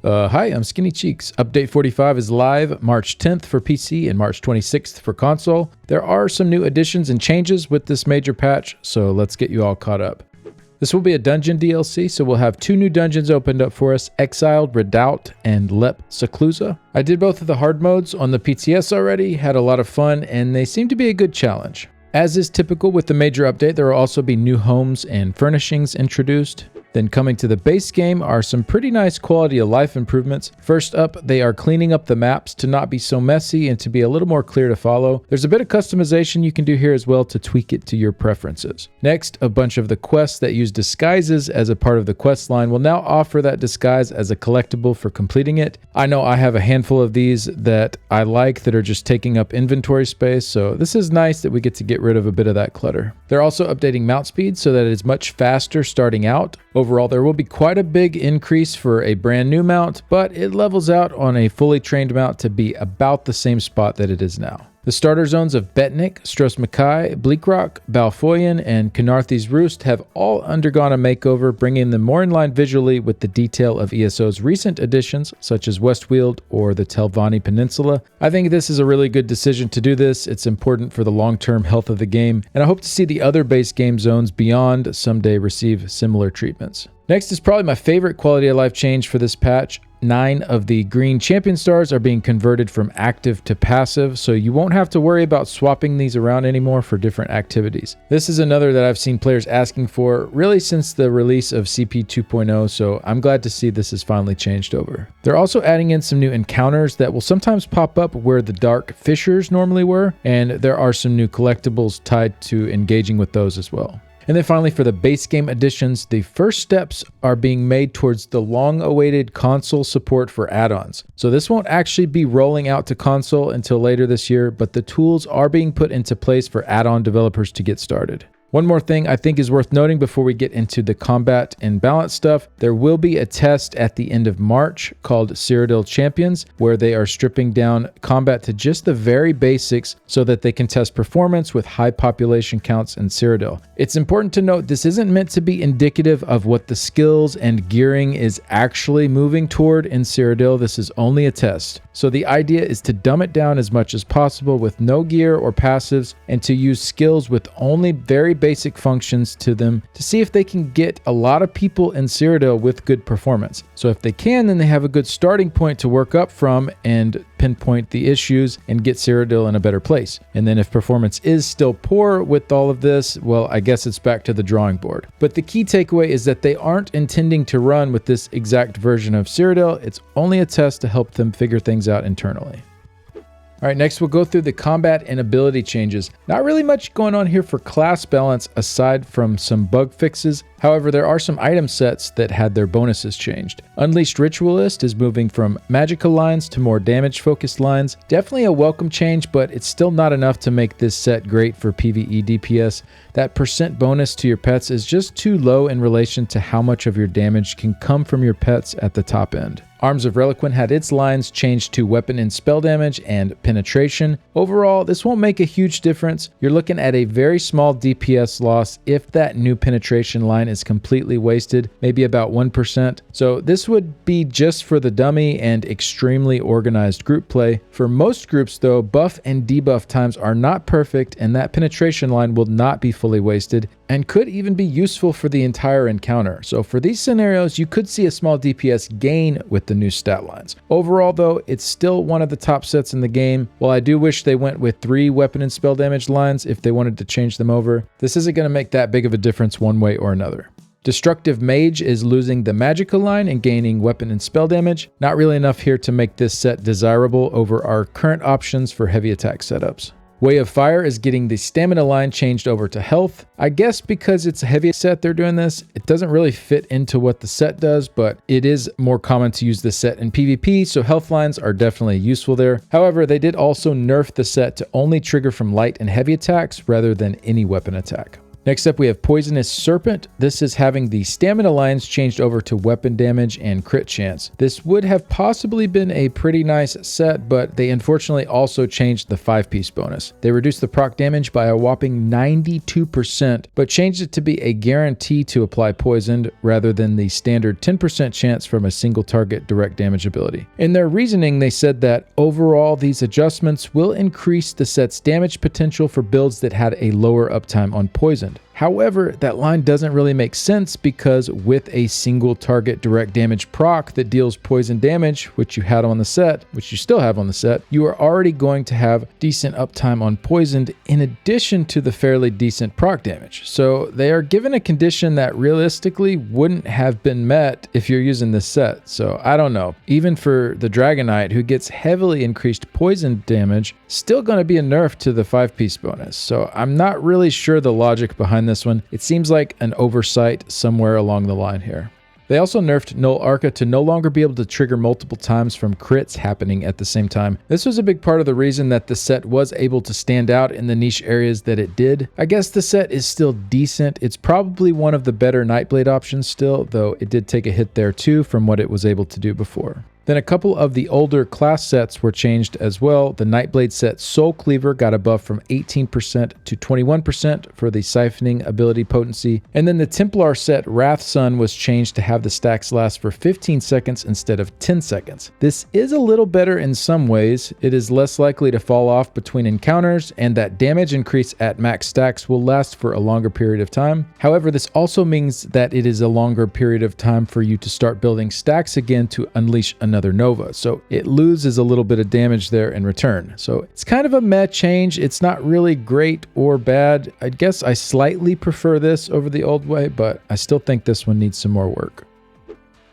Hi, I'm Skinny Cheeks. Update 45 is live March 10th for PC and March 26th for console. There are some new additions and changes with this major patch, so let's get you all caught up. This will be a dungeon DLC, so we'll have 2 new dungeons opened up for us, Exiled Redoubt and Lep Seclusa. I did both of the hard modes on the PTS already, had a lot of fun, and they seem to be a good challenge. As is typical with the major update, there will also be new homes and furnishings introduced. Then coming to the base game are some pretty nice quality of life improvements. First up, they are cleaning up the maps to not be so messy and to be a little more clear to follow. There's a bit of customization you can do here as well to tweak it to your preferences. Next, a bunch of the quests that use disguises as a part of the quest line will now offer that disguise as a collectible for completing it. I know I have a handful of these that I like that are just taking up inventory space, so this is nice that we get to get rid of a bit of that clutter. They're also updating mount speed so that it's much faster starting out. Overall, there will be quite a big increase for a brand new mount, but it levels out on a fully trained mount to be about the same spot that it is now. The starter zones of Betnik, Stros Mackay, Bleakrock, Balfoyen, and Canarthy's Roost have all undergone a makeover, bringing them more in line visually with the detail of ESO's recent additions, such as Westweald or the Telvanni Peninsula. I think this is a really good decision to do this. It's important for the long-term health of the game, and I hope to see the other base game zones beyond someday receive similar treatments. Next is probably my favorite quality of life change for this patch. 9 of the green champion stars are being converted from active to passive, so you won't have to worry about swapping these around anymore for different activities. This is another that I've seen players asking for really since the release of CP 2.0, so I'm glad to see this is finally changed over. They're also adding in some new encounters that will sometimes pop up where the dark fissures normally were, and there are some new collectibles tied to engaging with those as well. And then finally, for the base game additions, the first steps are being made towards the long-awaited console support for add-ons. So this won't actually be rolling out to console until later this year, but the tools are being put into place for add-on developers to get started. One more thing I think is worth noting before we get into the combat and balance stuff, there will be a test at the end of March called Cyrodiil Champions, where they are stripping down combat to just the very basics so that they can test performance with high population counts in Cyrodiil. It's important to note this isn't meant to be indicative of what the skills and gearing is actually moving toward in Cyrodiil. This is only a test. So the idea is to dumb it down as much as possible with no gear or passives and to use skills with only very basic functions to them to see if they can get a lot of people in Cyrodiil with good performance. So if they can, then they have a good starting point to work up from and pinpoint the issues and get Cyrodiil in a better place. And then if performance is still poor with all of this, well, I guess it's back to the drawing board. But the key takeaway is that they aren't intending to run with this exact version of Cyrodiil. It's only a test to help them figure things out internally. All right, next we'll go through the combat and ability changes. Not really much going on here for class balance aside from some bug fixes. However, there are some item sets that had their bonuses changed. Unleashed Ritualist is moving from magical lines to more damage-focused lines. Definitely a welcome change, but it's still not enough to make this set great for PvE DPS. That percent bonus to your pets is just too low in relation to how much of your damage can come from your pets at the top end. Arms of Relequen had its lines changed to weapon and spell damage and penetration. Overall, this won't make a huge difference. You're looking at a very small DPS loss if that new penetration line is completely wasted, maybe about 1%. So this would be just for the dummy and extremely organized group play. For most groups though, buff and debuff times are not perfect and that penetration line will not be fully wasted and could even be useful for the entire encounter. So for these scenarios, you could see a small DPS gain with the new stat lines. Overall though, it's still one of the top sets in the game. While I do wish they went with 3 weapon and spell damage lines if they wanted to change them over, this isn't going to make that big of a difference one way or another. Destructive Mage is losing the magical line and gaining weapon and spell damage. Not really enough here to make this set desirable over our current options for heavy attack setups. Way of Fire is getting the stamina line changed over to health. I guess because it's a heavy set they're doing this. It doesn't really fit into what the set does, but it is more common to use this set in PvP, so health lines are definitely useful there. However, they did also nerf the set to only trigger from light and heavy attacks rather than any weapon attack. Next up, we have Poisonous Serpent. This is having the stamina lines changed over to weapon damage and crit chance. This would have possibly been a pretty nice set, but they unfortunately also changed the 5-piece bonus. They reduced the proc damage by a whopping 92%, but changed it to be a guarantee to apply poisoned rather than the standard 10% chance from a single target direct damage ability. In their reasoning, they said that overall these adjustments will increase the set's damage potential for builds that had a lower uptime on poisoned. However, that line doesn't really make sense because with a single target direct damage proc that deals poison damage, which you had on the set, which you still have on the set, you are already going to have decent uptime on poisoned in addition to the fairly decent proc damage. So they are given a condition that realistically wouldn't have been met if you're using this set. So I don't know. Even for the Dragon Knight, who gets heavily increased poison damage, still going to be a nerf to the 5-piece bonus. So I'm not really sure the logic behind this one. It seems like an oversight somewhere along the line here. They also nerfed Null Arca to no longer be able to trigger multiple times from crits happening at the same time. This was a big part of the reason that the set was able to stand out in the niche areas that it did. I guess the set is still decent. It's probably one of the better Nightblade options still, though it did take a hit there too from what it was able to do before. Then a couple of the older class sets were changed as well. The Nightblade set Soulcleaver got a buff from 18% to 21% for the siphoning ability potency. And then the Templar set Wrathsun was changed to have the stacks last for 15 seconds instead of 10 seconds. This is a little better in some ways. It is less likely to fall off between encounters, and that damage increase at max stacks will last for a longer period of time. However, this also means that it is a longer period of time for you to start building stacks again to unleash another Nova, so it loses a little bit of damage there in return. So it's kind of a meh change. It's not really great or bad. I guess I slightly prefer this over the old way, but I still think this one needs some more work.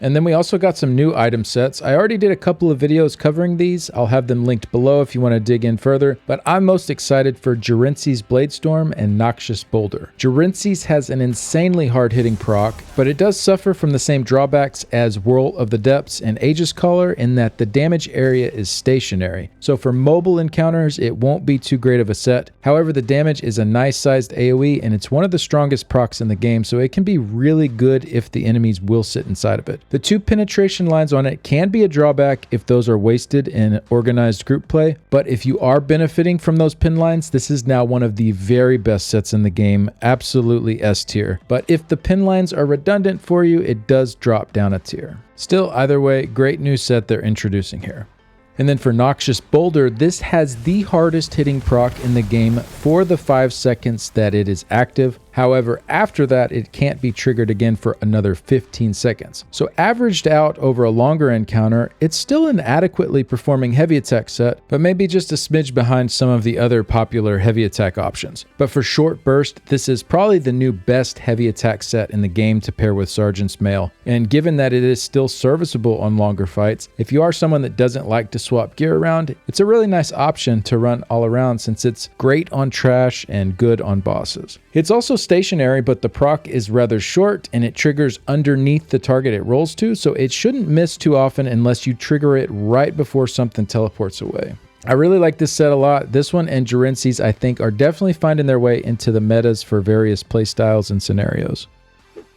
And then we also got some new item sets. I already did a couple of videos covering these. I'll have them linked below if you want to dig in further, but I'm most excited for Jerensi's Bladestorm and Noxious Boulder. Jerensi's has an insanely hard-hitting proc, but it does suffer from the same drawbacks as Whirl of the Depths and Aegis Caller in that the damage area is stationary. So for mobile encounters, it won't be too great of a set. However, the damage is a nice-sized AoE, and it's one of the strongest procs in the game, so it can be really good if the enemies will sit inside of it. The 2 penetration lines on it can be a drawback if those are wasted in organized group play, but if you are benefiting from those pin lines, this is now one of the very best sets in the game, absolutely S tier. But if the pin lines are redundant for you, it does drop down a tier. Still, either way, great new set they're introducing here. And then for Noxious Boulder, this has the hardest hitting proc in the game for the 5 seconds that it is active. However, after that, it can't be triggered again for another 15 seconds. So averaged out over a longer encounter, it's still an adequately performing heavy attack set, but maybe just a smidge behind some of the other popular heavy attack options. But for short burst, this is probably the new best heavy attack set in the game to pair with Sergeant's Mail. And given that it is still serviceable on longer fights, if you are someone that doesn't like to swap gear around, it's a really nice option to run all around since it's great on trash and good on bosses. It's also stationary, but the proc is rather short and it triggers underneath the target it rolls to, so it shouldn't miss too often unless you trigger it right before something teleports away. I really like this set a lot. This one and Jerensi's, I think, are definitely finding their way into the metas for various playstyles and scenarios.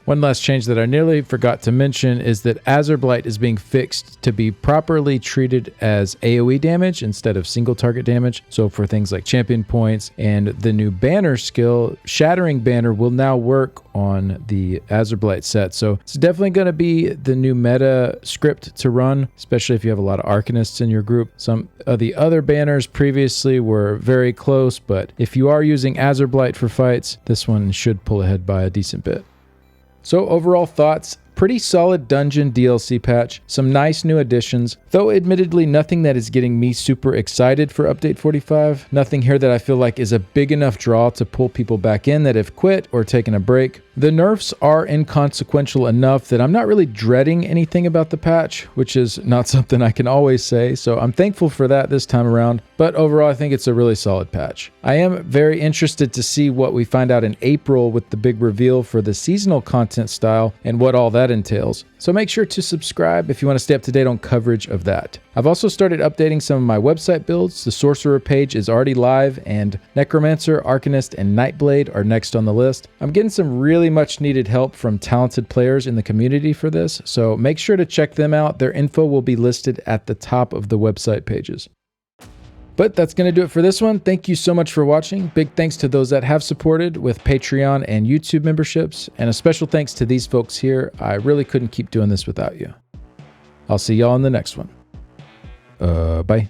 One last change that I nearly forgot to mention is that Azureblight is being fixed to be properly treated as AoE damage instead of single target damage. So for things like champion points and the new banner skill, Shattering Banner will now work on the Azureblight set. So it's definitely going to be the new meta script to run, especially if you have a lot of Arcanists in your group. Some of the other banners previously were very close, but if you are using Azureblight for fights, this one should pull ahead by a decent bit. So overall thoughts, pretty solid dungeon DLC patch, some nice new additions, though admittedly nothing that is getting me super excited for update 45. Nothing here that I feel like is a big enough draw to pull people back in that have quit or taken a break. The nerfs are inconsequential enough that I'm not really dreading anything about the patch, which is not something I can always say, so I'm thankful for that this time around. But overall, I think it's a really solid patch. I am very interested to see what we find out in April with the big reveal for the seasonal content style and what all that that entails. So make sure to subscribe if you want to stay up to date on coverage of that. I've also started updating some of my website builds. The Sorcerer page is already live, and Necromancer, Arcanist, and Nightblade are next on the list. I'm getting some really much needed help from talented players in the community for this, so make sure to check them out. Their info will be listed at the top of the website pages. But that's going to do it for this one. Thank you so much for watching. Big thanks to those that have supported with Patreon and YouTube memberships. And a special thanks to these folks here. I really couldn't keep doing this without you. I'll see y'all in the next one. Bye.